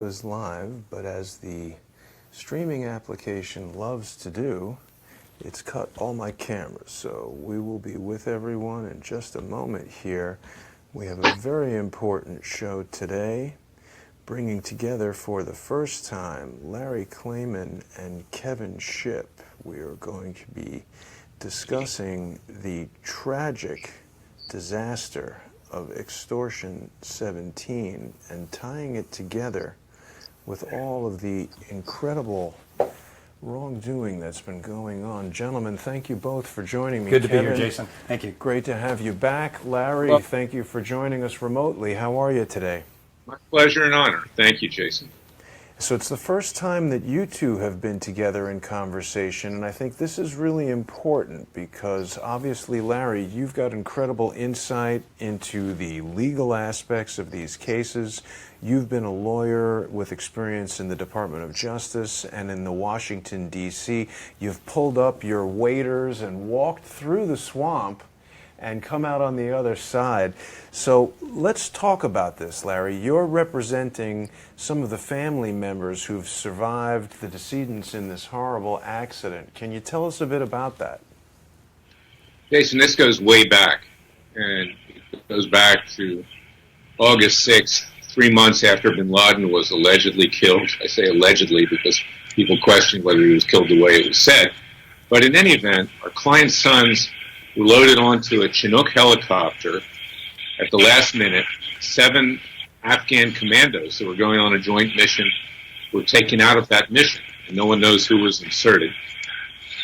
is live, but as the streaming application loves to do, it's cut all my cameras. So we will be with everyone in just a moment here. We have a very important show today, bringing together for the first time Larry Klayman and Kevin Shipp. We are going to be discussing the tragic disaster of Extortion 17 and tying it together with all of the incredible wrongdoing that's been going on. Gentlemen, thank you both for joining me. Good to Kevin, be here, Jason. Thank you. Great to have you back. Larry, thank you for joining us remotely. How are you today? My pleasure and honor. Thank you, Jason. So it's the first time that you two have been together in conversation, and I think this is really important because obviously, Larry, you've got incredible insight into the legal aspects of these cases. You've been a lawyer with experience in the Department of Justice and in the Washington, D.C. You've pulled up your waders and walked through the swamp and come out on the other side. So let's talk about this, Larry. You're representing some of the family members who've survived the decedents in this horrible accident. Can you tell us a bit about that? Jason, this goes way back, and it goes back to August 6th, 3 months after bin Laden was allegedly killed. I say allegedly because people question whether he was killed the way it was said. But in any event, our client's sons were loaded onto a Chinook helicopter at the last minute. 7 Afghan commandos that were going on a joint mission were taken out of that mission, and no one knows who was inserted.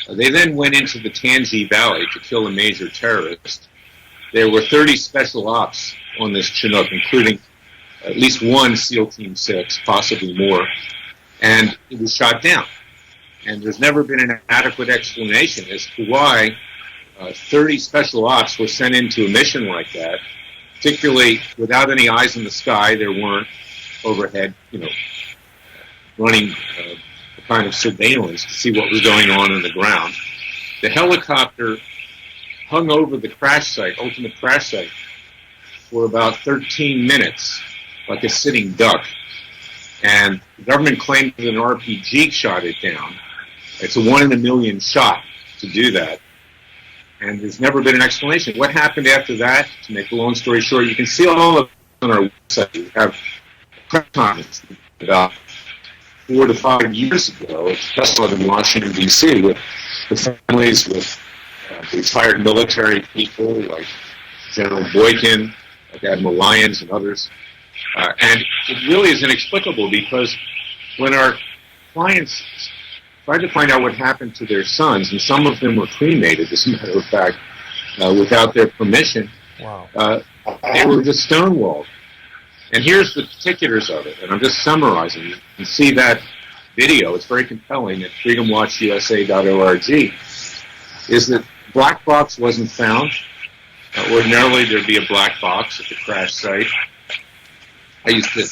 They then went into the Tangi Valley to kill a major terrorist. There were 30 special ops on this Chinook, including at least one SEAL Team 6, possibly more, and it was shot down. And there's never been an adequate explanation as to why 30 special ops were sent into a mission like that, particularly without any eyes in the sky. There weren't overhead, running a kind of surveillance to see what was going on the ground. The helicopter hung over the crash site, ultimate crash site, for about 13 minutes, like a sitting duck. And the government claimed that an RPG shot it down. It's a 1 in a million shot to do that. And there's never been an explanation. What happened after that? To make a long story short, you can see all of it on our website. We have press conference about 4 to 5 years ago. It's just in Washington, D.C. with the families, with retired military people like General Boykin, like Admiral Lyons and others. And it really is inexplicable because when our clients tried to find out what happened to their sons, and some of them were cremated, as a matter of fact, without their permission. Wow. They were just stonewalled. And here's the particulars of it, and I'm just summarizing. You can see that video. It's very compelling at freedomwatchusa.org. Is that black box wasn't found. Ordinarily, there'd be a black box at the crash site. I used to,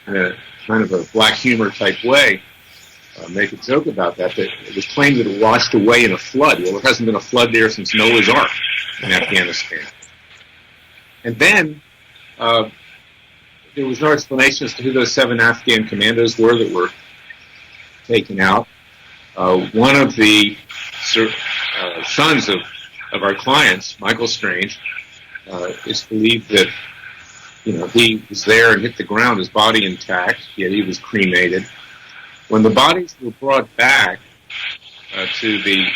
in a kind of a black humor type way, make a joke about that it was claimed that it washed away in a flood. Well, there hasn't been a flood there since Noah's Ark in Afghanistan. And then there was no explanation as to who those 7 Afghan commandos were that were taken out. One of the sons of our clients, Michael Strange, is believed that he was there and hit the ground, his body intact, yet he was cremated. When the bodies were brought back to the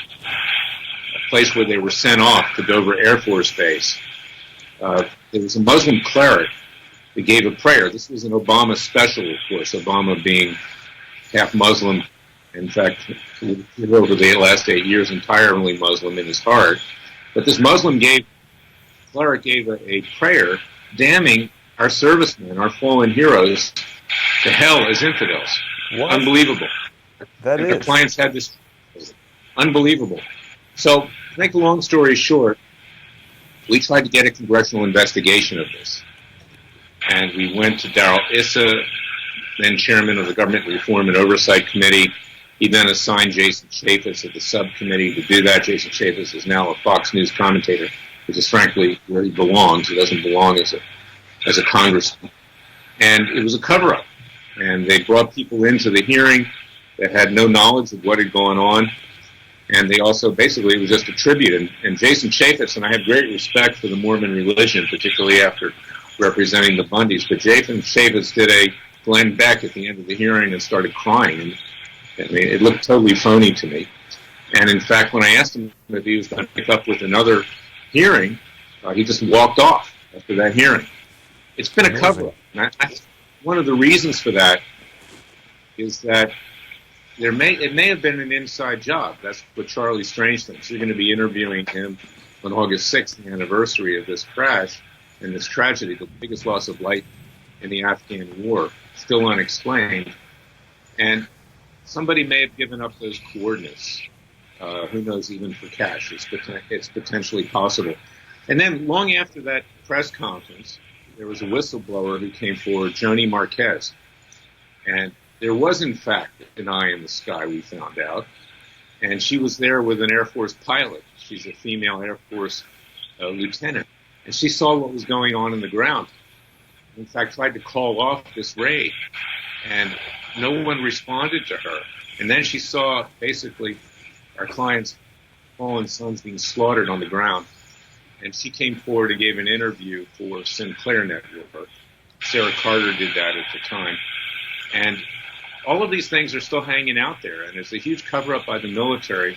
place where they were sent off, to Dover Air Force Base, there was a Muslim cleric that gave a prayer. This was an Obama special, of course, Obama being half Muslim. In fact, over the last 8 years, entirely Muslim in his heart. But this Muslim cleric gave a prayer damning our servicemen, our fallen heroes, to hell as infidels. What? Unbelievable. That and is. the clients had this. Unbelievable. So, to make a long story short, we tried to get a congressional investigation of this. And we went to Darrell Issa, then chairman of the Government Reform and Oversight Committee. He then assigned Jason Chaffetz at the subcommittee to do that. Jason Chaffetz is now a Fox News commentator, which is frankly where he belongs. He doesn't belong as a congressman. And it was a cover-up. And they brought people into the hearing that had no knowledge of what had gone on. And they also, basically, it was just a tribute. And Jason Chaffetz, and I have great respect for the Mormon religion, particularly after representing the Bundys, but Jason Chaffetz did a Glenn Beck at the end of the hearing and started crying. And I mean, it looked totally phony to me. And in fact, when I asked him if he was going to pick up with another hearing, he just walked off after that hearing. It's been a cover-up. One of the reasons for that is that it may have been an inside job. That's what Charlie Strange thinks. You're going to be interviewing him on August 6th, the anniversary of this crash and this tragedy, the biggest loss of life in the Afghan war, still unexplained. And somebody may have given up those coordinates. Who knows, even for cash. It's potentially possible. And then long after that press conference, there was a whistleblower who came forward, Joni Marquez. And there was, in fact, an eye in the sky, we found out. And she was there with an Air Force pilot. She's a female Air Force lieutenant. And she saw what was going on in the ground. In fact, tried to call off this raid. And no one responded to her. And then she saw, basically, our client's fallen sons being slaughtered on the ground. And she came forward and gave an interview for Sinclair Network. Sarah Carter did that at the time. And all of these things are still hanging out there. And there's a huge cover-up by the military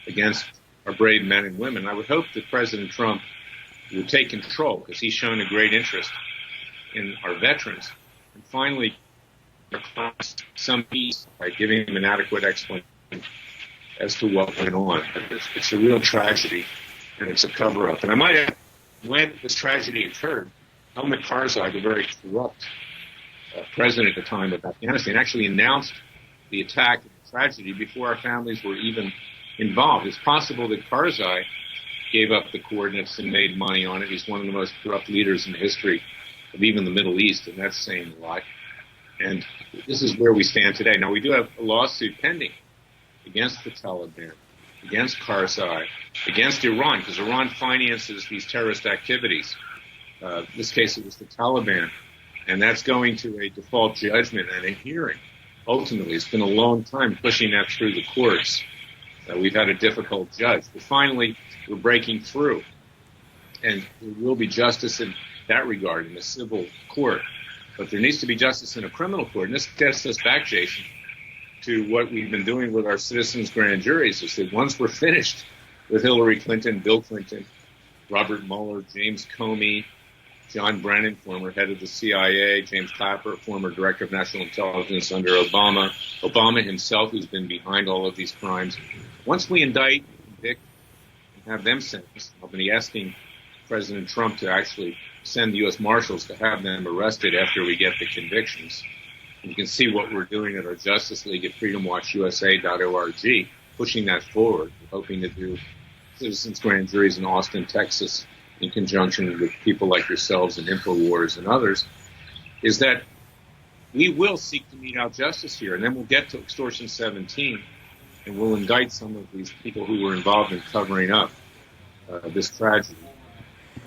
against our brave men and women. I would hope that President Trump would take control, because he's shown a great interest in our veterans. And finally, some peace by giving them an adequate explanation as to what went on. It's a real tragedy, and it's a cover-up. And I might add, when this tragedy occurred, Helmut Karzai, the very corrupt president at the time of Afghanistan, actually announced the attack and the tragedy before our families were even involved. It's possible that Karzai gave up the coordinates and made money on it. He's one of the most corrupt leaders in the history of even the Middle East, and that's saying a lot. And this is where we stand today. Now, we do have a lawsuit pending against the Taliban, against Karzai, against Iran, because Iran finances these terrorist activities. In this case, it was the Taliban. And that's going to a default judgment and a hearing. Ultimately, it's been a long time pushing that through the courts. We've had a difficult judge. But finally, we're breaking through. And there will be justice in that regard in the civil court. But there needs to be justice in a criminal court. And this gets us back, Jason, to what we've been doing with our citizens' grand juries, is that once we're finished with Hillary Clinton, Bill Clinton, Robert Mueller, James Comey, John Brennan, former head of the CIA, James Clapper, former director of national intelligence under Obama, Obama himself, who's been behind all of these crimes. Once we indict, convict, and have them sentenced, I'll be asking President Trump to actually send the U.S. Marshals to have them arrested after we get the convictions. And you can see what we're doing at our Justice League at freedomwatchusa.org, pushing that forward. We're hoping to do citizens' grand juries in Austin, Texas, in conjunction with people like yourselves and InfoWars and others, is that we will seek to mete out justice here. And then we'll get to Extortion 17, and we'll indict some of these people who were involved in covering up this tragedy,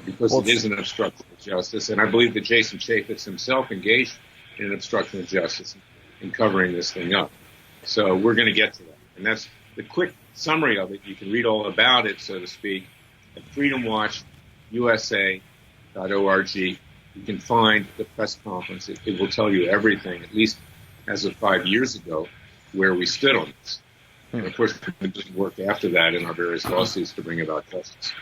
because it is an obstruction of justice. And I believe that Jason Chaffetz himself engaged in an obstruction of justice in covering this thing up. So we're going to get to that. And that's the quick summary of it. You can read all about it, so to speak, at freedomwatchusa.org. You can find the press conference. It will tell you everything, at least as of 5 years ago, where we stood on this. And of course, we've been doing work after that in our various lawsuits to bring about justice.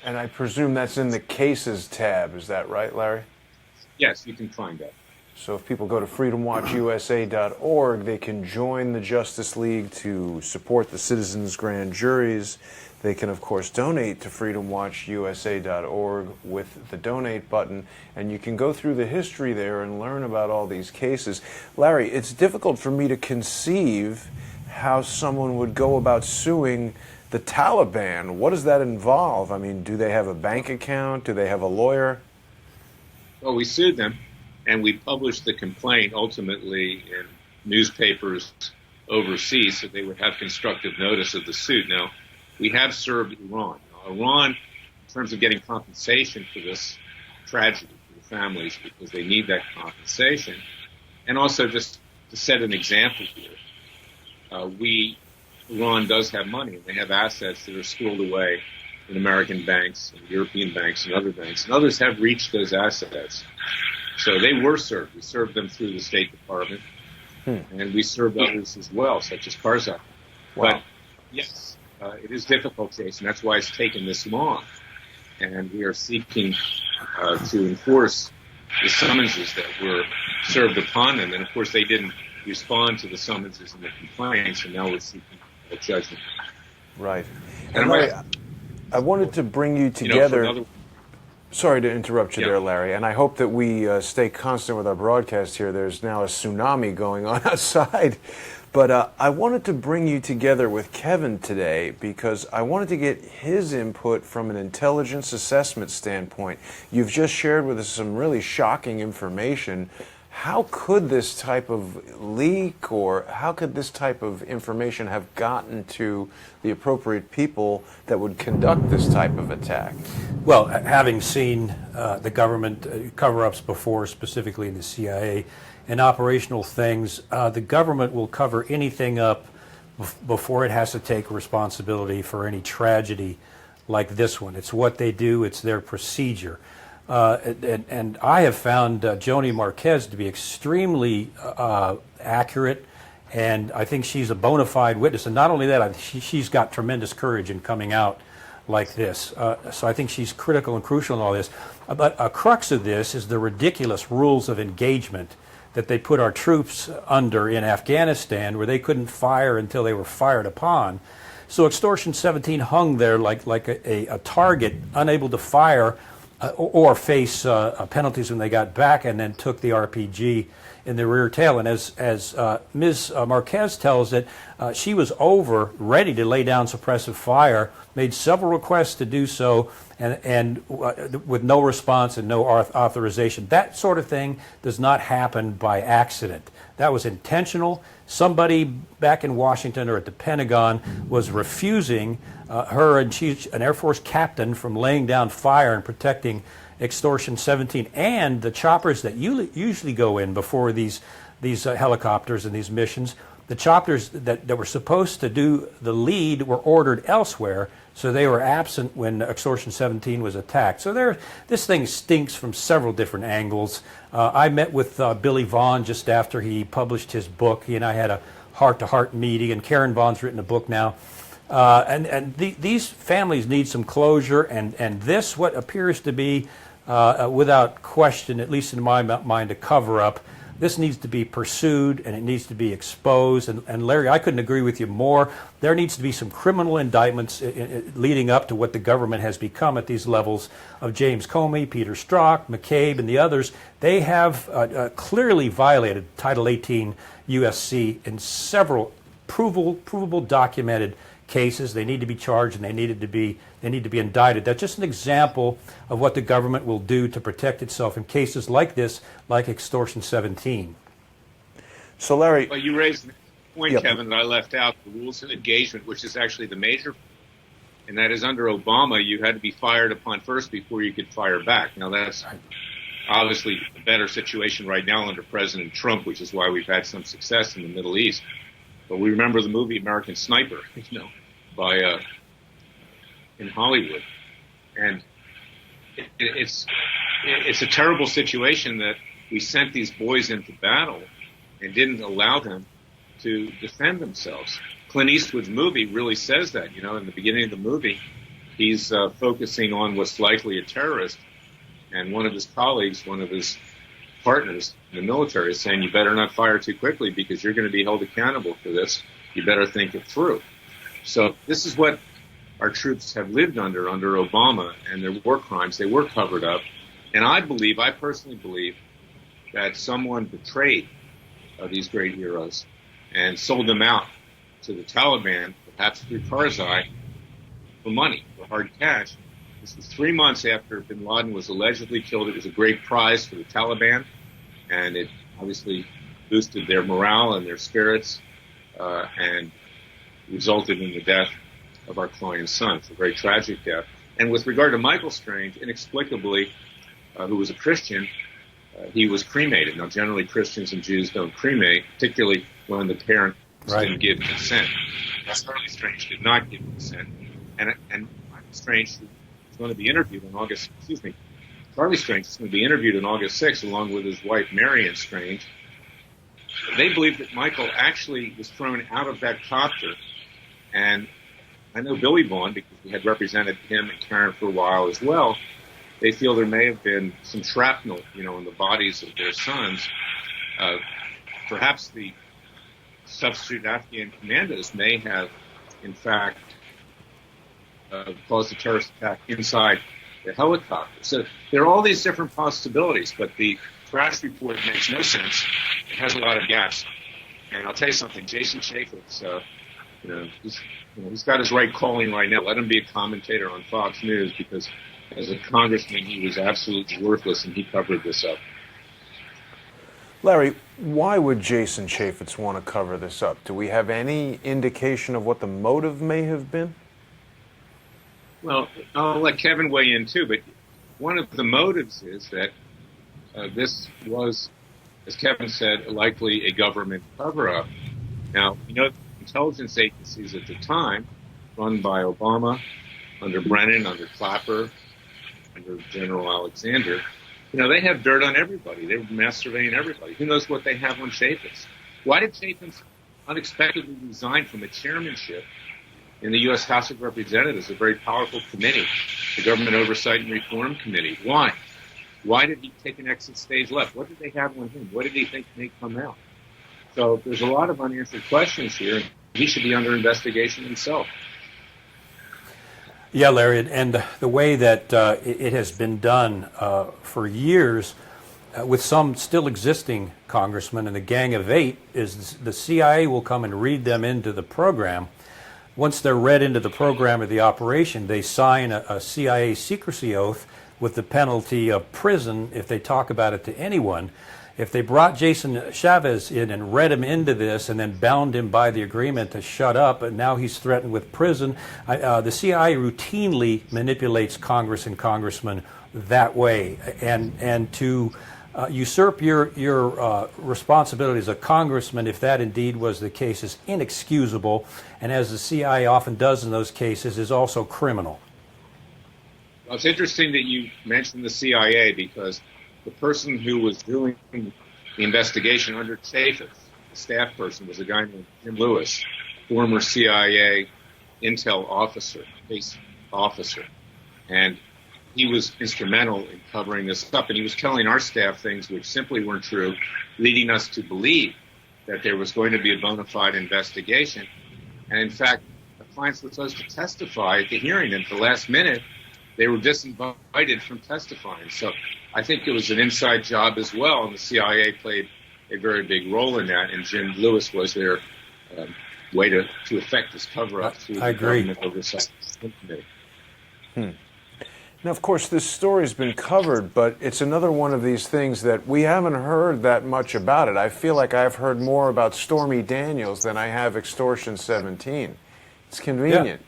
And I presume that's in the cases tab. Is that right, Larry? Yes, you can find that. So if people go to freedomwatchusa.org, they can join the Justice League to support the citizens' grand juries. They can, of course, donate to freedomwatchusa.org with the donate button, and you can go through the history there and learn about all these cases. Larry, it's difficult for me to conceive how someone would go about suing the Taliban. What does that involve? I mean, do they have a bank account? Do they have a lawyer? Well, we sued them, and we published the complaint ultimately in newspapers overseas so they would have constructive notice of the suit. Now, we have served Iran. Now, Iran, in terms of getting compensation for this tragedy for the families, because they need that compensation, and also just to set an example here. Iran does have money, and they have assets that are stored away in American banks and European banks and other banks, and others have reached those assets. So they were served. We served them through the State Department, and we served others as well, such as Karzai. Wow. But yes, it is difficult, Jason. That's why it's taken this long, and we are seeking to enforce the summonses that were served upon them. And of course, they didn't respond to the summonses and the complaints, and now we're seeking a judgment. Right. And Larry, I wanted to bring you together. Sorry to interrupt you there, Larry, and I hope that we stay constant with our broadcast here. There's now a tsunami going on outside. But I wanted to bring you together with Kevin today because I wanted to get his input from an intelligence assessment standpoint. You've just shared with us some really shocking information. How could this type of leak or how could this type of information have gotten to the appropriate people that would conduct this type of attack? Well, having seen the government cover-ups before, specifically in the CIA, and operational things, the government will cover anything up before it has to take responsibility for any tragedy like this one. It's what they do. It's their procedure. And I have found Joni Marquez to be extremely accurate, and I think she's a bona fide witness. And not only that, she's got tremendous courage in coming out like this. So I think she's critical and crucial in all this. But a crux of this is the ridiculous rules of engagement that they put our troops under in Afghanistan, where they couldn't fire until they were fired upon. So Extortion 17 hung there like a target, unable to fire or face penalties when they got back, and then took the RPG in the rear tail. And as Ms. Marquez tells it, she was ready to lay down suppressive fire, made several requests to do so, and with no response and no authorization. That sort of thing does not happen by accident. That was intentional. Somebody back in Washington or at the Pentagon was refusing her, and she's an Air Force captain, from laying down fire and protecting Extortion 17 and the choppers that usually go in before these helicopters and these missions. The choppers that were supposed to do the lead were ordered elsewhere, so they were absent when Extortion 17 was attacked. So this thing stinks from several different angles. I met with Billy Vaughn just after he published his book. He and I had a heart-to-heart meeting, and Karen Vaughn's written a book now. These families need some closure, and this, what appears to be, without question, at least in my mind, a cover-up. This needs to be pursued, and it needs to be exposed. And Larry, I couldn't agree with you more. There needs to be some criminal indictments leading up to what the government has become at these levels of James Comey, Peter Strzok, McCabe, and the others. They have clearly violated Title 18 USC in several provable, documented cases. They need to be charged, and they need to be indicted. That's just an example of what the government will do to protect itself in cases like this, like Extortion 17. So, Larry, well, you raised the point, Kevin, that I left out: the rules of engagement, which is actually the major, and that is under Obama, you had to be fired upon first before you could fire back. Now, that's obviously a better situation right now under President Trump, which is why we've had some success in the Middle East. But we remember the movie American Sniper, by in Hollywood, and it's a terrible situation that we sent these boys into battle and didn't allow them to defend themselves. Clint Eastwood's movie really says that. In the beginning of the movie, he's focusing on what's likely a terrorist, and one of his colleagues, one of his partners in the military, is saying, you better not fire too quickly because you're going to be held accountable for this. You better think it through. So this is what our troops have lived under Obama, and their war crimes. They were covered up. And I personally believe, that someone betrayed these great heroes and sold them out to the Taliban, perhaps through Karzai, for money, for hard cash. This was 3 months after bin Laden was allegedly killed. It was a great prize for the Taliban, and it obviously boosted their morale and their spirits, and resulted in the death of our client's son. It's a very tragic death. And with regard to Michael Strange, inexplicably, who was a Christian, he was cremated. Now, generally Christians and Jews don't cremate, particularly when the parents didn't give consent. Now, Charlie Strange did not give consent, and Strange is going to be interviewed on August. Excuse me, Charlie Strange is going to be interviewed on August 6th, along with his wife Marion Strange. They believe that Michael actually was thrown out of that copter, and I know Billy Vaughn, because we had represented him and Karen for a while as well. They feel there may have been some shrapnel, in the bodies of their sons. Perhaps the substitute Afghan commandos may have, in fact, caused a terrorist attack inside the helicopter. So there are all these different possibilities, but the crash report makes no sense. It has a lot of gaps. And I'll tell you something, Jason Chaffetz, he's got his right calling right now. Let him be a commentator on Fox News, because as a congressman, he was absolutely worthless, and he covered this up. Larry, why would Jason Chaffetz want to cover this up? Do we have any indication of what the motive may have been? Well, I'll let Kevin weigh in too, but one of the motives is that this was, as Kevin said, likely a government cover-up. Now, intelligence agencies at the time, run by Obama, under Brennan, under Clapper, under General Alexander, they have dirt on everybody. They were mass surveying everybody. Who knows what they have on Chaffetz? Why did Chaffetz unexpectedly resign from a chairmanship in the U.S. House of Representatives, a very powerful committee, the Government Oversight and Reform Committee? Why? Why did he take an exit stage left? What did they have on him? What did he think may come out? So there's a lot of unanswered questions here. He should be under investigation himself. Yeah, Larry, and the way that it has been done for years with some still existing congressmen and the Gang of Eight is the CIA will come and read them into the program. Once they're read into the program or the operation, they sign a CIA secrecy oath with the penalty of prison if they talk about it to anyone. If they brought Jason Chavez in and read him into this and then bound him by the agreement to shut up, and now he's threatened with prison, the CIA routinely manipulates Congress and congressmen that way. And to usurp your responsibility as a congressman, if that indeed was the case, is inexcusable, and as the CIA often does in those cases, is also criminal. Well, it's interesting that you mentioned the CIA, because the person who was doing the investigation under Chaffetz, the staff person, was a guy named Jim Lewis, former CIA intel officer, base officer. And he was instrumental in covering this up. And he was telling our staff things which simply weren't true, leading us to believe that there was going to be a bona fide investigation. And in fact, the clients were supposed to testify at the hearing, and at the last minute, they were disinvited from testifying. So I think it was an inside job as well, and the CIA played a very big role in that, and Jim Lewis was their way to effect this cover-up through the Government Oversight Committee. Now, of course, this story's been covered, but it's another one of these things that we haven't heard that much about it. I feel like I've heard more about Stormy Daniels than I have Extortion 17. It's convenient,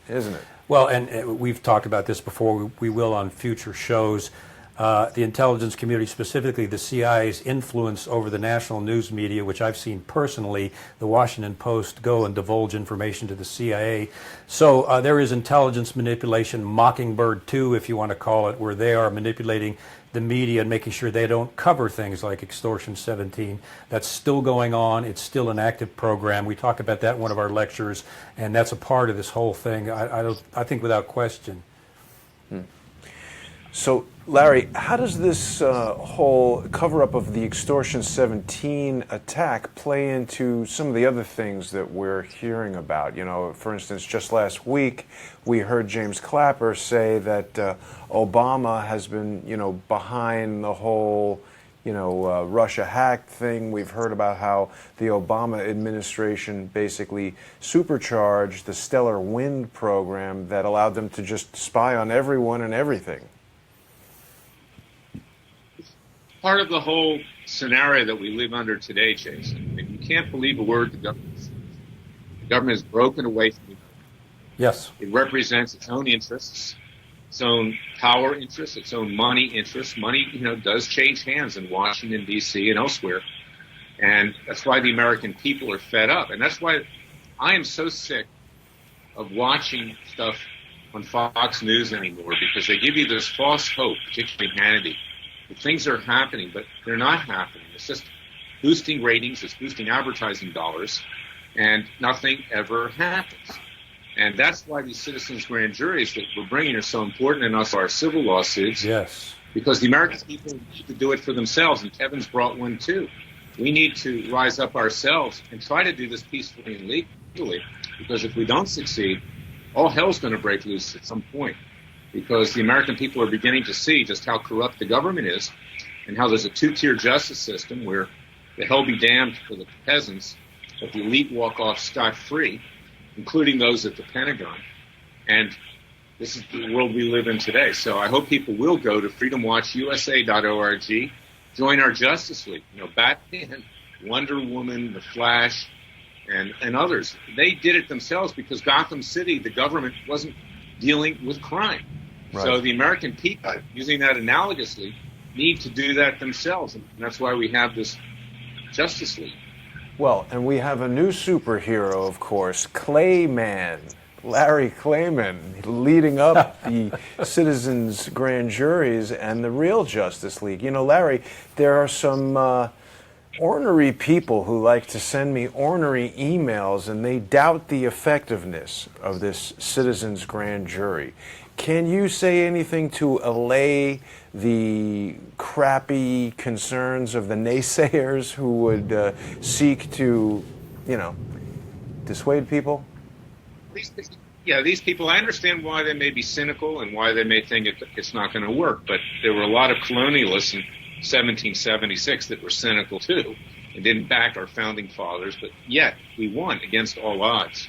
isn't it? Well, and we've talked about this before. We will on future shows. The intelligence community, specifically the CIA's influence over the national news media, which I've seen personally, the Washington Post go and divulge information to the CIA. So there is intelligence manipulation, Mockingbird 2, if you want to call it, where they are manipulating the media and making sure they don't cover things like Extortion 17. That's still going on. It's still an active program. We talk about that in one of our lectures, and that's a part of this whole thing, I think without question. So, Larry, how does this whole cover-up of the Extortion 17 attack play into some of the other things that we're hearing about? You know, for instance, just last week, we heard James Clapper say that Obama has been, behind the whole, Russia hack thing. We've heard about how the Obama administration basically supercharged the Stellar Wind program that allowed them to just spy on everyone and everything. Part of the whole scenario that we live under today, Jason. You can't believe a word the government says. The government has broken away from it. Yes. It represents its own interests. its own power interests, its own money interests. Money, does change hands in Washington, D.C. and elsewhere. And that's why the American people are fed up. And that's why I am so sick of watching stuff on Fox News anymore, because they give you this false hope, particularly Hannity, that things are happening, but they're not happening. It's just boosting ratings, it's boosting advertising dollars, and nothing ever happens. And that's why these citizens' grand juries that we're bringing are so important, and also our civil lawsuits. Yes. Because the American people need to do it for themselves, and Kevin's brought one too. We need to rise up ourselves and try to do this peacefully and legally, because if we don't succeed, all hell's going to break loose at some point, because the American people are beginning to see just how corrupt the government is and how there's a two-tier justice system where the hell be damned for the peasants, but the elite walk off scot-free, including those at the Pentagon. And this is the world we live in today. So I hope people will go to freedomwatchusa.org, join our Justice League. Batman, Wonder Woman, The Flash, and others. They did it themselves because Gotham City, the government, wasn't dealing with crime. Right. So the American people, using that analogously, need to do that themselves. And that's why we have this Justice League. Well, and we have a new superhero, of course, Klayman. Larry Klayman, leading up the citizens' grand juries and the real Justice League. Larry, there are some ornery people who like to send me ornery emails, and they doubt the effectiveness of this citizens' grand jury. Can you say anything to allay the crappy concerns of the naysayers who would seek to, dissuade people? These people, I understand why they may be cynical and why they may think it's not going to work, but there were a lot of colonialists in 1776 that were cynical too and didn't back our founding fathers, but yet we won against all odds.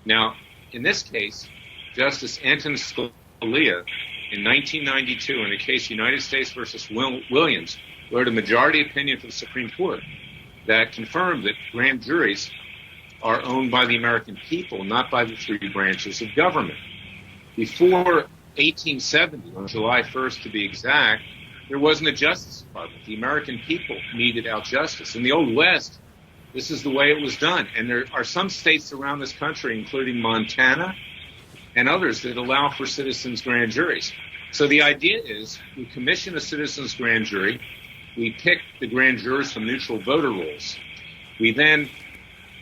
Now, in this case, Justice Antonin Scalia, in 1992, in the case United States versus Williams, wrote a majority opinion for the Supreme Court that confirmed that grand juries are owned by the American people, not by the three branches of government. Before 1870, on July 1st to be exact, there wasn't a Justice Department. The American people meted out justice. In the Old West, this is the way it was done. And there are some states around this country, including Montana and others, that allow for citizens' grand juries. So the idea is we commission a citizens' grand jury. We pick the grand jurors from neutral voter rolls. We then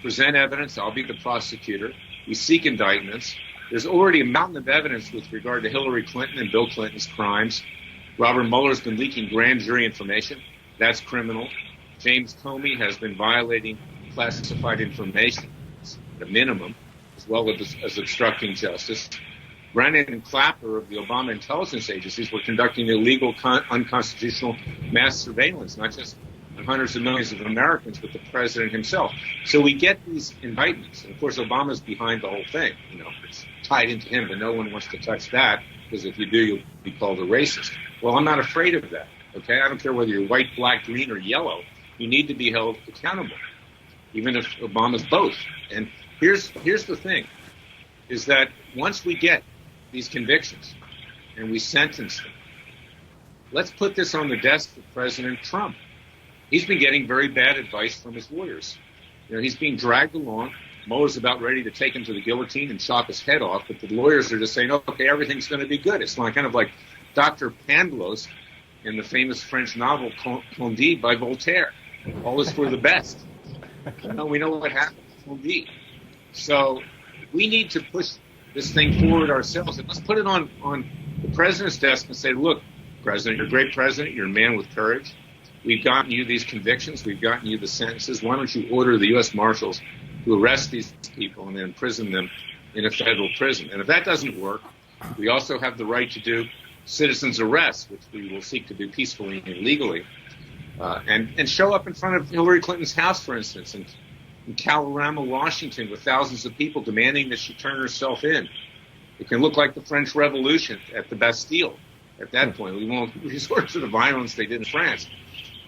present evidence. I'll be the prosecutor. We seek indictments. There's already a mountain of evidence with regard to Hillary Clinton and Bill Clinton's crimes. Robert Mueller's been leaking grand jury information. That's criminal. James Comey has been violating classified information, at a minimum, as well as obstructing justice. Brennan and Clapper of the Obama intelligence agencies were conducting illegal, unconstitutional mass surveillance, not just on hundreds of millions of Americans, but the president himself. So we get these indictments. And, of course, Obama's behind the whole thing. It's tied into him, but no one wants to touch that, because if you do, you'll be called a racist. Well, I'm not afraid of that, okay? I don't care whether you're white, black, green, or yellow. You need to be held accountable, even if Obama's both. And here's the thing, is that once we get these convictions and we sentence them, let's put this on the desk of President Trump. He's been getting very bad advice from his lawyers. He's being dragged along. Mueller's about ready to take him to the guillotine and chop his head off, but the lawyers are just saying, okay, everything's going to be good. It's kind of like Dr. Pangloss in the famous French novel Candide by Voltaire. All is for the best. We know what happened to Candide. So we need to push this thing forward ourselves. And let's put it on the president's desk and say, look, President, you're a great president. You're a man with courage. We've gotten you these convictions. We've gotten you the sentences. Why don't you order the U.S. Marshals to arrest these people and then imprison them in a federal prison? And if that doesn't work, we also have the right to do citizens' arrests, which we will seek to do peacefully and legally, and show up in front of Hillary Clinton's house, for instance, in Kalorama, Washington, with thousands of people demanding that she turn herself in. It can look like the French Revolution at the Bastille. At that point, we won't resort to the violence they did in France.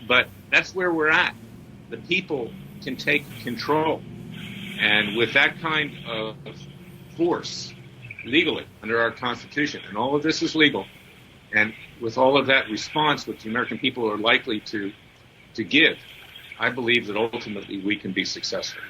But that's where we're at. The people can take control. And with that kind of force, legally under our Constitution. And all of this is legal. And with all of that response, which the American people are likely to give, I believe that ultimately we can be successful.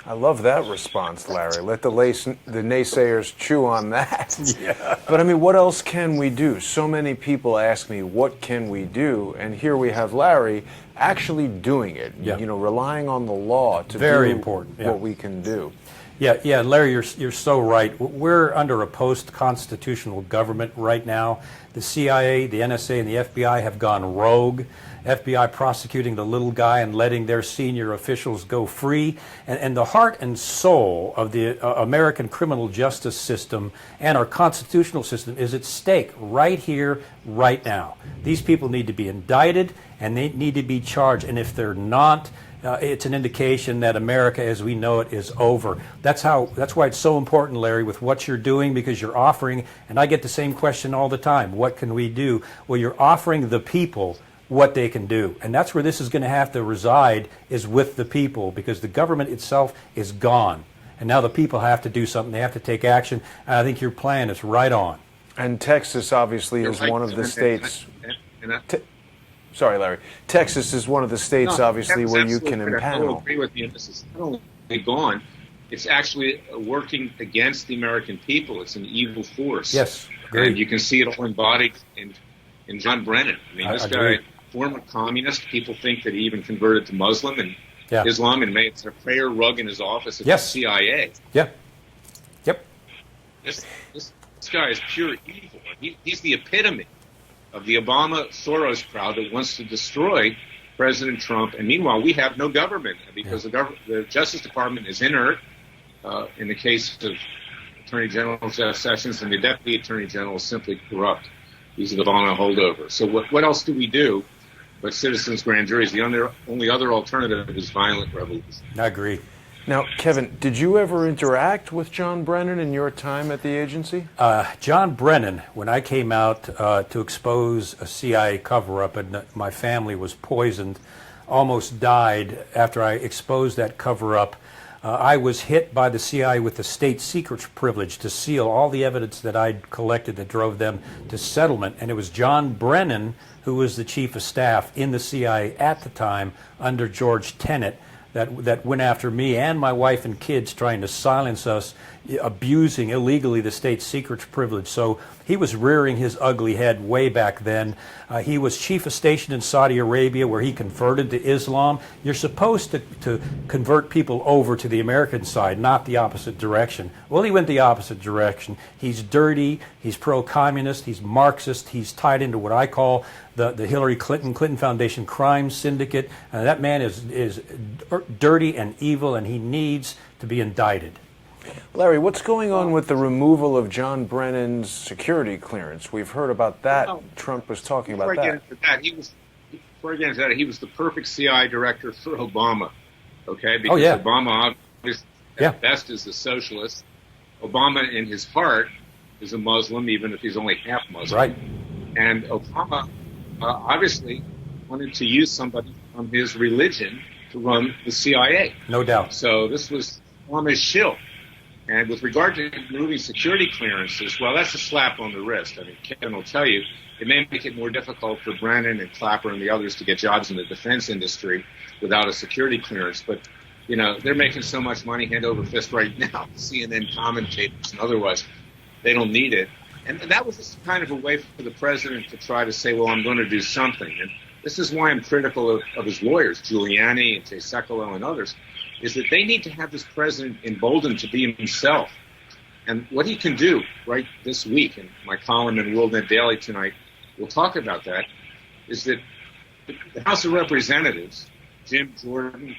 I love that response, Larry. Let the naysayers chew on that. Yeah. But I mean, what else can we do? So many people ask me, what can we do? And here we have Larry actually doing it, Yeah. relying on the law to Very do important, yeah. what we can do. Yeah, Larry, you're so right. We're under a post-constitutional government right now. The CIA, the NSA, and the FBI have gone rogue. FBI prosecuting the little guy and letting their senior officials go free. And the heart and soul of the American criminal justice system and our constitutional system is at stake right here, right now. These people need to be indicted and they need to be charged. And if they're not, it's an indication that America as we know it is over. That's why it's so important, Larry, with what you're doing, because you're offering, and I get the same question all the time, what can we do? Well, you're offering the people what they can do. And that's where this is going to have to reside, is with the people, because the government itself is gone. And now the people have to do something. They have to take action. And I think your plan is right on. And Texas obviously is one of the states. Sorry, Larry. Texas is one of the states, obviously, where you can impanel. I will agree with you. This is not only gone, it's actually working against the American people. It's an evil force. Yes, agreed. And you can see it all embodied in John Brennan. I mean, this guy, former communist, people think that he even converted to Muslim and Islam and made a prayer rug in his office at the CIA. Yeah. Yep. This guy is pure evil. He's the epitome of the Obama-Soros crowd that wants to destroy President Trump. And meanwhile, we have no government because the Justice Department is inert in the case of Attorney General Jeff Sessions, and the Deputy Attorney General is simply corrupt. He's the Obama holdover. So what else do we do but citizens' grand juries? The only other alternative is violent revolution. I agree. Now, Kevin, did you ever interact with John Brennan in your time at the agency? John Brennan, when I came out to expose a CIA cover-up and my family was poisoned, almost died after I exposed that cover-up. I was hit by the CIA with the state secrets privilege to seal all the evidence that I'd collected that drove them to settlement. And it was John Brennan, who was the chief of staff in the CIA at the time under George Tenet, that went after me and my wife and kids, trying to silence us, abusing illegally the state secrets privilege. So he was rearing his ugly head way back then. He was chief of station in Saudi Arabia, where he converted to Islam. You're supposed to convert people over to the American side, not the opposite direction. Well, he went the opposite direction. He's dirty, he's pro-communist, he's Marxist, he's tied into what I call the Hillary Clinton Foundation crime syndicate. That man is dirty and evil, and he needs to be indicted. Larry, what's going on with the removal of John Brennan's security clearance? We've heard about that. Trump was talking about that. Before I get into that, he was the perfect CIA director for Obama. Okay, because Obama, obviously, at best, is a socialist. Obama, in his heart, is a Muslim, even if he's only half Muslim. Right. And Obama obviously wanted to use somebody from his religion to run the CIA. No doubt. So this was Obama's shill. And with regard to removing security clearances, well, that's a slap on the wrist. I mean, Kevin will tell you, it may make it more difficult for Brennan and Clapper and the others to get jobs in the defense industry without a security clearance. But, they're making so much money hand over fist right now, CNN commentators and otherwise. They don't need it. And that was just kind of a way for the president to try to say, well, I'm going to do something. And this is why I'm critical of his lawyers, Giuliani and Jay Sekulow and others, is that they need to have this president emboldened to be himself. And what he can do right this week, in my column in WorldNet Daily tonight, we'll talk about that, is that the House of Representatives, Jim Jordan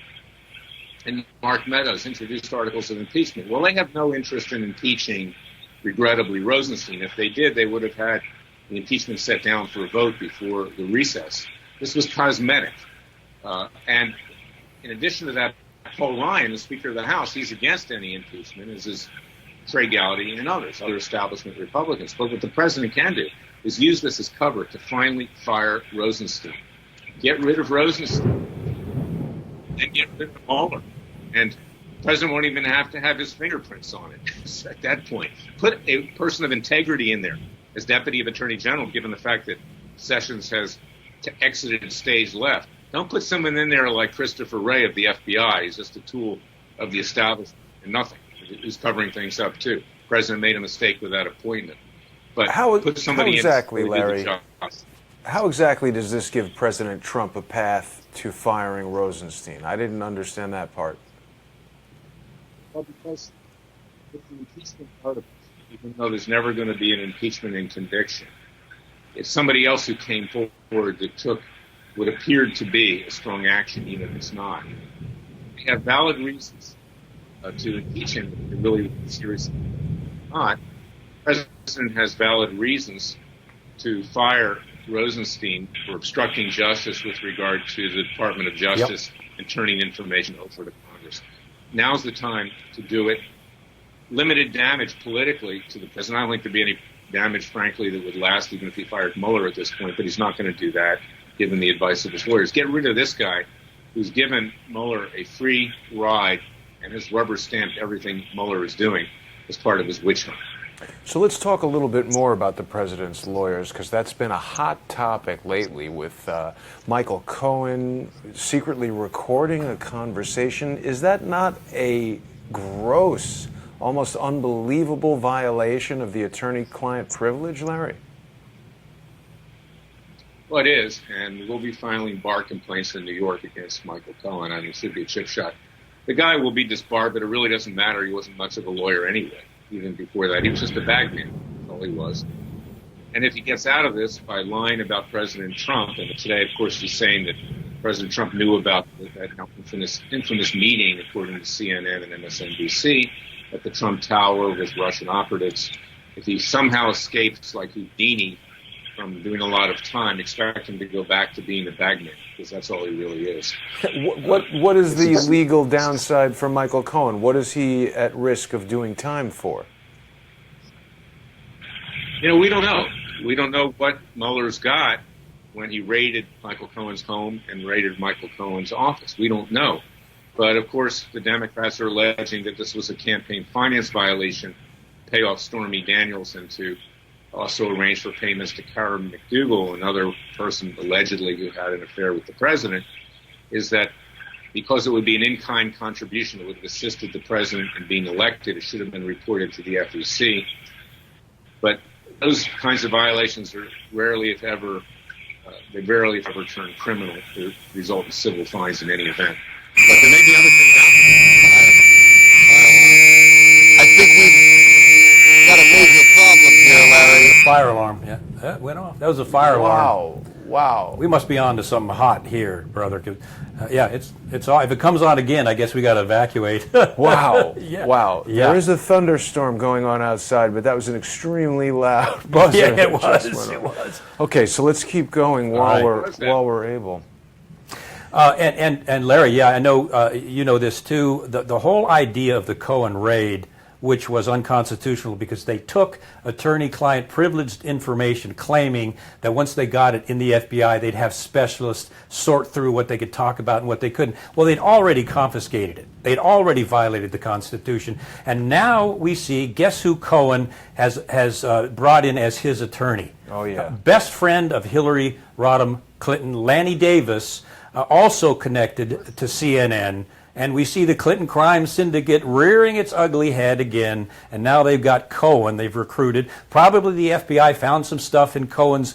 and Mark Meadows, introduced articles of impeachment. Well, they have no interest in impeaching, regrettably, Rosenstein. If they did, they would have had the impeachment set down for a vote before the recess. This was cosmetic. And in addition to that, Paul Ryan, the Speaker of the House, he's against any impeachment, as is Trey Gowdy and others, other establishment Republicans. But what the president can do is use this as cover to finally fire Rosenstein. Get rid of Rosenstein and get rid of Mueller. And president won't even have to have his fingerprints on it at that point. Put a person of integrity in there as deputy of attorney general, given the fact that Sessions has exited stage left. Don't put someone in there like Christopher Wray of the FBI. He's just a tool of the establishment and nothing. He's covering things up too. The president made a mistake with that appointment. But put somebody exactly, in to Larry? do the job. How exactly does this give President Trump a path to firing Rosenstein? I didn't understand that part. Well, because it's the impeachment part of it, even though there's never going to be an impeachment and conviction, it's somebody else who came forward that took what appeared to be a strong action, even if it's not. We have valid reasons to impeach him if it really seriously not. The president has valid reasons to fire Rosenstein for obstructing justice with regard to the Department of Justice and turning information over to Congress. Now's the time to do it. Limited damage politically to the president. I don't think there'd be any damage, frankly, that would last even if he fired Mueller at this point, but he's not going to do that, given the advice of his lawyers. Get rid of this guy who's given Mueller a free ride and has rubber-stamped everything Mueller is doing as part of his witch hunt. So let's talk a little bit more about the president's lawyers, because that's been a hot topic lately with Michael Cohen secretly recording a conversation. Is that not a gross, almost unbelievable violation of the attorney-client privilege, Larry? Well, it is, and we'll be filing bar complaints in New York against Michael Cohen. I mean, it should be a chip shot. The guy will be disbarred, but it really doesn't matter. He wasn't much of a lawyer anyway. Even before that, he was just a bagman. That's all he was. And if he gets out of this by lying about President Trump, and today, of course, he's saying that President Trump knew about that infamous meeting, according to CNN and MSNBC, at the Trump Tower with Russian operatives. If he somehow escapes like Houdini from doing a lot of time, expect him to go back to being a bagman, because that's all he really is. What is the legal downside for Michael Cohen? What is he at risk of doing time for? You know, we don't know. We don't know what Mueller's got when he raided Michael Cohen's home and raided Michael Cohen's office. We don't know. But, of course, the Democrats are alleging that this was a campaign finance violation, pay off Stormy Daniels, and to also arranged for payments to Karen McDougal, another person allegedly who had an affair with the president, is that because it would be an in-kind contribution that would have assisted the president in being elected, it should have been reported to the FEC. But those kinds of violations are rarely, if ever, turn criminal. They result in civil fines in any event. But there may be other things out there. I think we've got a major problem here, Larry. Fire alarm. Yeah, that went off. That was a fire alarm. Wow. We must be on to something hot here, brother. 'Cause, yeah, it's on. If it comes on again, I guess we got to evacuate. Wow. Yeah. Wow. Yeah. There is a thunderstorm going on outside, but that was an extremely loud buzzer. Yeah, it that just was. went It off. was. Okay, so let's keep going while we're able. And Larry, yeah, I know you know this too. The whole idea of the Cohen raid, which was unconstitutional because they took attorney-client privileged information, claiming that once they got it in the FBI, they'd have specialists sort through what they could talk about and what they couldn't. Well, they'd already confiscated it. They'd already violated the Constitution. And now we see, guess who Cohen has brought in as his attorney? Oh, yeah. Best friend of Hillary Rodham Clinton, Lanny Davis, also connected to CNN. And we see the Clinton crime syndicate rearing its ugly head again. And now they've got Cohen they've recruited. Probably the FBI found some stuff in Cohen's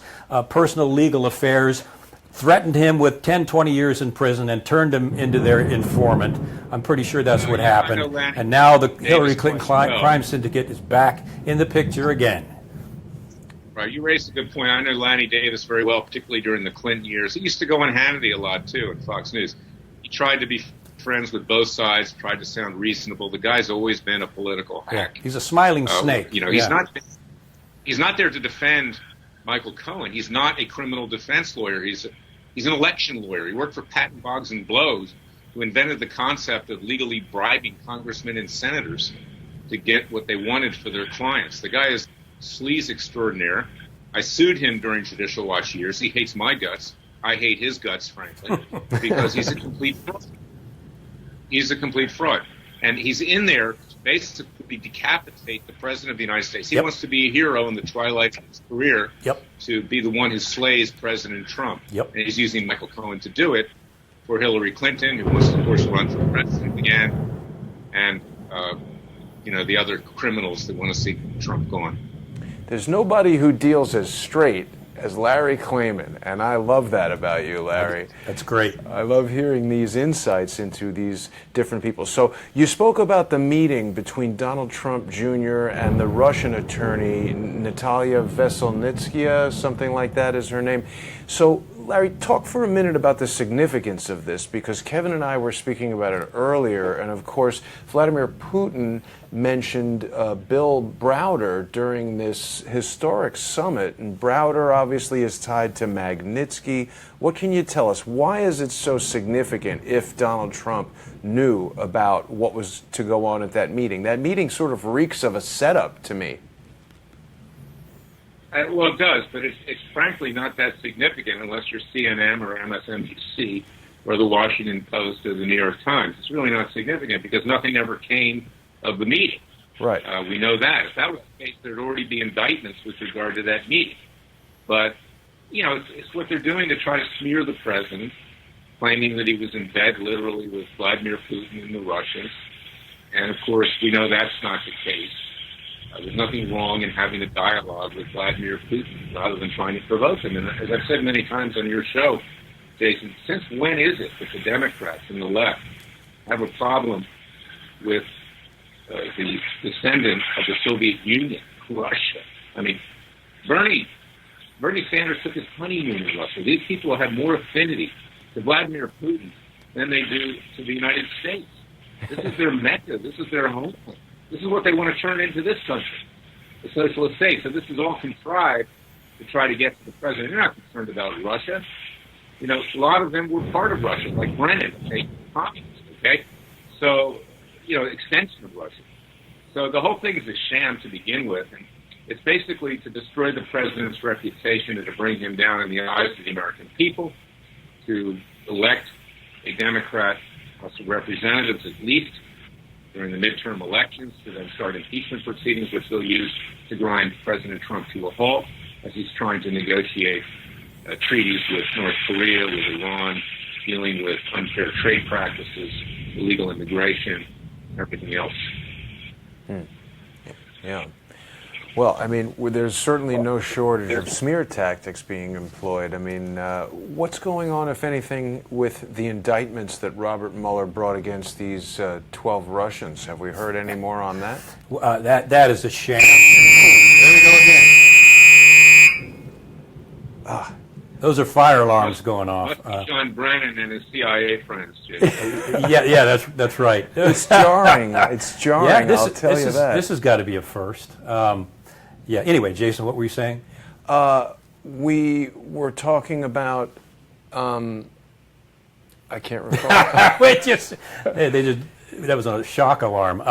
personal legal affairs, threatened him with 10, 20 years in prison, and turned him into their informant. I'm pretty sure that's what happened. And now the Hillary Clinton crime syndicate is back in the picture again. Right, you raised a good point. I know Lanny Davis very well, particularly during the Clinton years. He used to go on Hannity a lot, too, at Fox News. He tried to be friends with both sides, tried to sound reasonable. The guy's always been a political hack. Yeah, he's a smiling snake. You know, he's not there to defend Michael Cohen. He's not a criminal defense lawyer. He's an election lawyer. He worked for Patton Boggs and Blows, who invented the concept of legally bribing congressmen and senators to get what they wanted for their clients. The guy is sleaze extraordinaire. I sued him during Judicial Watch years. He hates my guts. I hate his guts, frankly, because he's a complete fraud. He's a complete fraud. And he's in there to basically decapitate the President of the United States. He Yep. wants to be a hero in the twilight of his career, Yep. to be the one who slays President Trump. Yep. And he's using Michael Cohen to do it for Hillary Clinton, who wants to, of course, run for president again, and the other criminals that want to see Trump gone. There's nobody who deals as straight as Larry Klayman, and I love that about you, Larry. That's great. I love hearing these insights into these different people. So you spoke about the meeting between Donald Trump Jr. and the Russian attorney, Natalia Veselnitskaya, something like that is her name. So, Larry, talk for a minute about the significance of this, because Kevin and I were speaking about it earlier, and of course, Vladimir Putin mentioned Bill Browder during this historic summit, and Browder obviously is tied to Magnitsky. What can you tell us? Why is it so significant if Donald Trump knew about what was to go on at that meeting? That meeting sort of reeks of a setup to me. Well, it does, but it's frankly not that significant unless you're CNN or MSNBC or the Washington Post or the New York Times. It's really not significant because nothing ever came of the meeting. Right. We know that. If that was the case, there'd already be indictments with regard to that meeting. But, it's what they're doing to try to smear the president, claiming that he was in bed literally with Vladimir Putin and the Russians. And, of course, we know that's not the case. There's nothing wrong in having a dialogue with Vladimir Putin rather than trying to provoke him. And as I've said many times on your show, Jason, since when is it that the Democrats and the left have a problem with the descendant of the Soviet Union, Russia? I mean, Bernie Sanders took his honeymoon in Russia. These people have more affinity to Vladimir Putin than they do to the United States. This is their mecca. This is their home. This is what they want to turn into this country, the socialist state. So this is all contrived to try to get to the president. They're not concerned about Russia. A lot of them were part of Russia, like Brennan, okay, communist, okay? So, extension of Russia. So the whole thing is a sham to begin with, and it's basically to destroy the president's reputation and to bring him down in the eyes of the American people, to elect a Democrat House of Representatives at least during the midterm elections, to then start impeachment proceedings, which they'll use to grind President Trump to a halt as he's trying to negotiate treaties with North Korea, with Iran, dealing with unfair trade practices, illegal immigration, everything else. Yeah. Well, I mean, there's certainly no shortage of smear tactics being employed. I mean, what's going on, if anything, with the indictments that Robert Mueller brought against these 12 Russians? Have we heard any more on that? That is a sham. There we go again. Those are fire alarms going off. John Brennan and his CIA friends, Jason. Yeah, that's right. It's jarring. It's jarring, I'll tell you that. This has got to be a first. Yeah. Anyway, Jason, what were you saying? We were talking about. I can't recall. Wait, that was a shock alarm.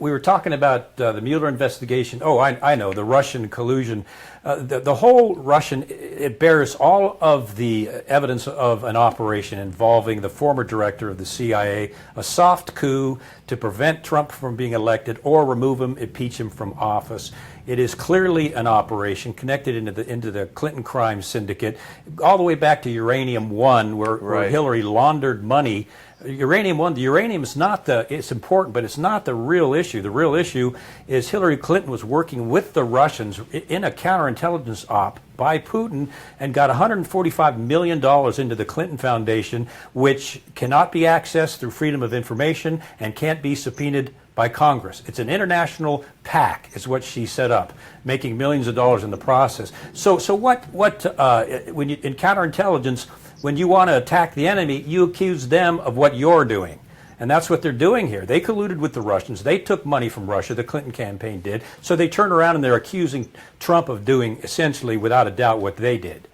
We were talking about the Mueller investigation. Oh, I know, the Russian collusion. The whole Russian, it bears all of the evidence of an operation involving the former director of the CIA, a soft coup to prevent Trump from being elected or remove him, impeach him from office. It is clearly an operation connected into the Clinton crime syndicate, all the way back to Uranium One, where Hillary laundered money. Uranium One, the uranium is not it's important, but it's not the real issue. The real issue is Hillary Clinton was working with the Russians in a counterintelligence op by Putin and got $145 million into the Clinton Foundation, which cannot be accessed through freedom of information and can't be subpoenaed by Congress. It's an international PAC, is what she set up, making millions of dollars in the process. So what when you, in counterintelligence, when you want to attack the enemy, you accuse them of what you're doing. And that's what they're doing here. They colluded with the Russians. They took money from Russia. The Clinton campaign did. So they turn around and they're accusing Trump of doing, essentially, without a doubt, what they did.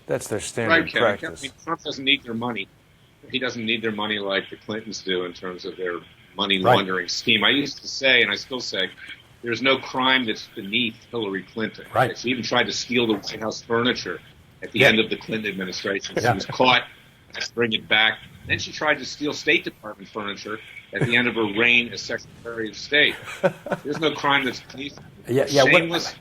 That's their standard practice. I mean, Trump doesn't need their money. He doesn't need their money like the Clintons do in terms of their money laundering scheme. I used to say, and I still say, there's no crime that's beneath Hillary Clinton. Right. She even tried to steal the White House furniture at the end of the Clinton administration. She was caught, had to bring it back, Then she tried to steal State Department furniture at the end of her reign as Secretary of State. There's no crime that's beneath her. Yeah. Shameless.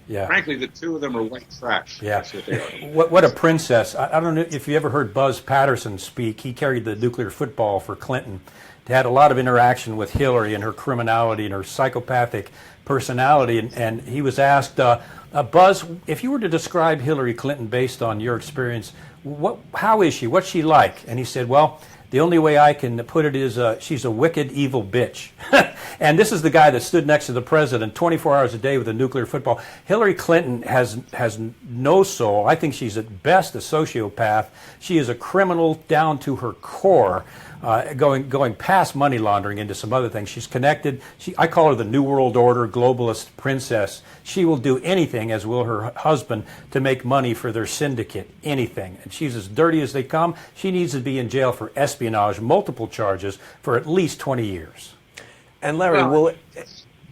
Yeah. Frankly, the two of them are white trash. Yeah. That's what they are. What a princess. I don't know if you ever heard Buzz Patterson speak. He carried the nuclear football for Clinton. He had a lot of interaction with Hillary and her criminality and her psychopathic personality. And he was asked, Buzz, if you were to describe Hillary Clinton based on your experience, how is she? What's she like? And he said, well, the only way I can put it is she's a wicked, evil bitch. And this is the guy that stood next to the president 24 hours a day with a nuclear football. Hillary Clinton has no soul. I think she's at best a sociopath. She is a criminal down to her core, going past money laundering into some other things. She's connected. I call her the New World Order globalist princess. She will do anything, as will her husband, to make money for their syndicate. Anything. And she's as dirty as they come. She needs to be in jail for espionage, multiple charges, for at least 20 years. And Larry,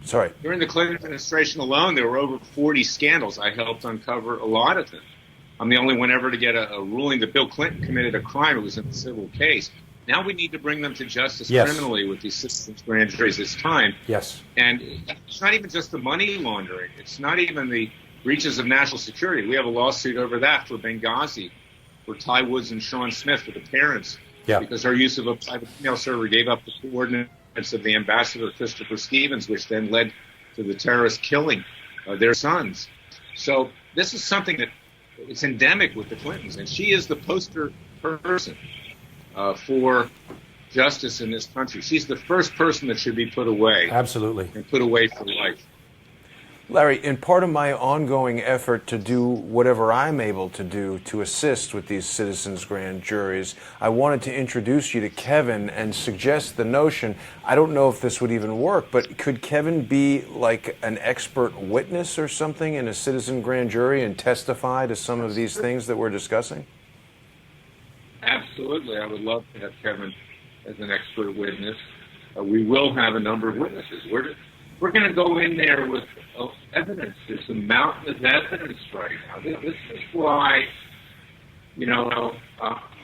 sorry. During the Clinton administration alone, there were over 40 scandals. I helped uncover a lot of them. I'm the only one ever to get a ruling that Bill Clinton committed a crime. It was in a civil case. Now we need to bring them to justice criminally with these citizens' grand juries this time. Yes. And it's not even just the money laundering. It's not even the breaches of national security. We have a lawsuit over that for Benghazi, for Ty Woods and Sean Smith, for the parents, because our use of a private email server gave up the coordinates of the ambassador, Christopher Stevens, which then led to the terrorist killing of their sons. So this is something that it's endemic with the Clintons, and she is the poster person for justice in this country. She's the first person that should be put away. Absolutely. And put away for life. Larry, in part of my ongoing effort to do whatever I'm able to do to assist with these citizens' grand juries, I wanted to introduce you to Kevin and suggest the notion, I don't know if this would even work, but could Kevin be like an expert witness or something in a citizen grand jury and testify to some of these things that we're discussing? Absolutely. I would love to have Kevin as an expert witness. We will have a number of witnesses. We're going to go in there with evidence. There's a mountain of evidence right now. This is why,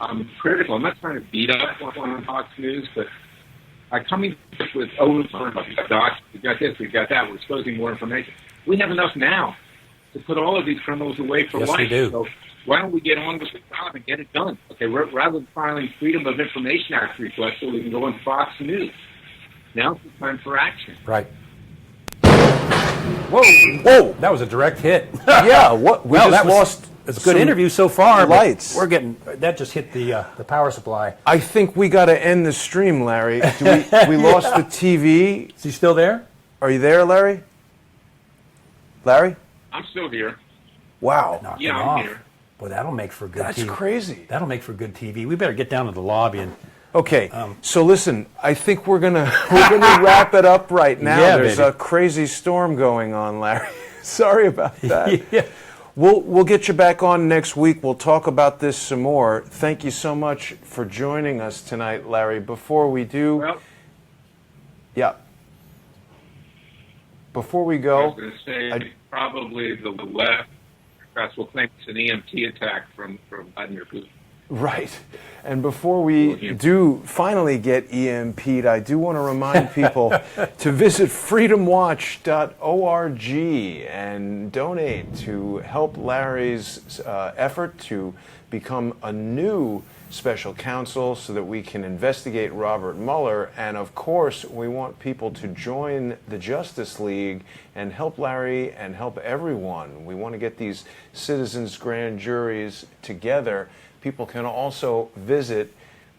I'm critical. I'm not trying to beat up on Fox News, but I come in with, we've got this, we've got that, we're exposing more information. We have enough now to put all of these criminals away for life. Yes, we do. So why don't we get on with the job and get it done? Okay, rather than filing Freedom of Information Act requests so we can go on Fox News. Now's the time for action. Right. Whoa! That was a direct hit. Yeah. What? We just lost. It's a good interview so far. Lights. We're getting that just hit the power supply. I think we got to end the stream, Larry. We lost the TV. Is he still there? Are you there, Larry? Larry? I'm still here. Wow. I'm here. Boy, that'll make for good TV. That's crazy. That'll make for good TV. We better get down to the lobby and. Okay, so listen, I think we're gonna wrap it up right now. Yeah, There's baby. a crazy storm going on, Larry. Sorry about that. Yeah. We'll get you back on next week. We'll talk about this some more. Thank you so much for joining us tonight, Larry. Before we do, before we go, I was going to say probably the left will claim it's an EMT attack from Vladimir Putin. Right. And before we do finally get EMP'd, I do want to remind people to visit freedomwatch.org and donate to help Larry's effort to become a new special counsel so that we can investigate Robert Mueller. And of course, we want people to join the Justice League and help Larry and help everyone. We want to get these citizens' grand juries together. People can also visit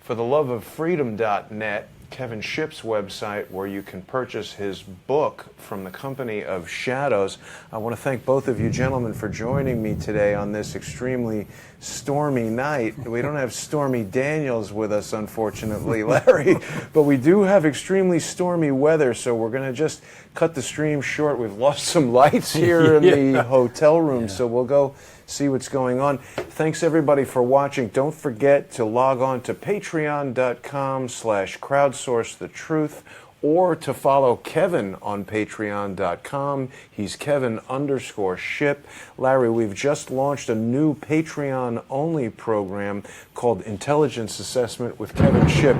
fortheloveoffreedom.net, Kevin Shipp's website, where you can purchase his book From the Company of Shadows. I want to thank both of you gentlemen for joining me today on this extremely stormy night. We don't have Stormy Daniels with us, unfortunately, Larry, but we do have extremely stormy weather, so we're going to just cut the stream short. We've lost some lights here in the hotel room, so we'll go see what's going on. Thanks everybody for watching. Don't forget to log on to patreon.com/crowdsourcethetruth or to follow Kevin on patreon.com. He's Kevin_Shipp. Larry, we've just launched a new Patreon-only program called Intelligence Assessment with Kevin Shipp.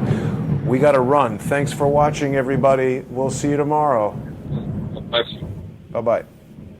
We got to run. Thanks for watching, everybody. We'll see you tomorrow. Bye. Bye-bye.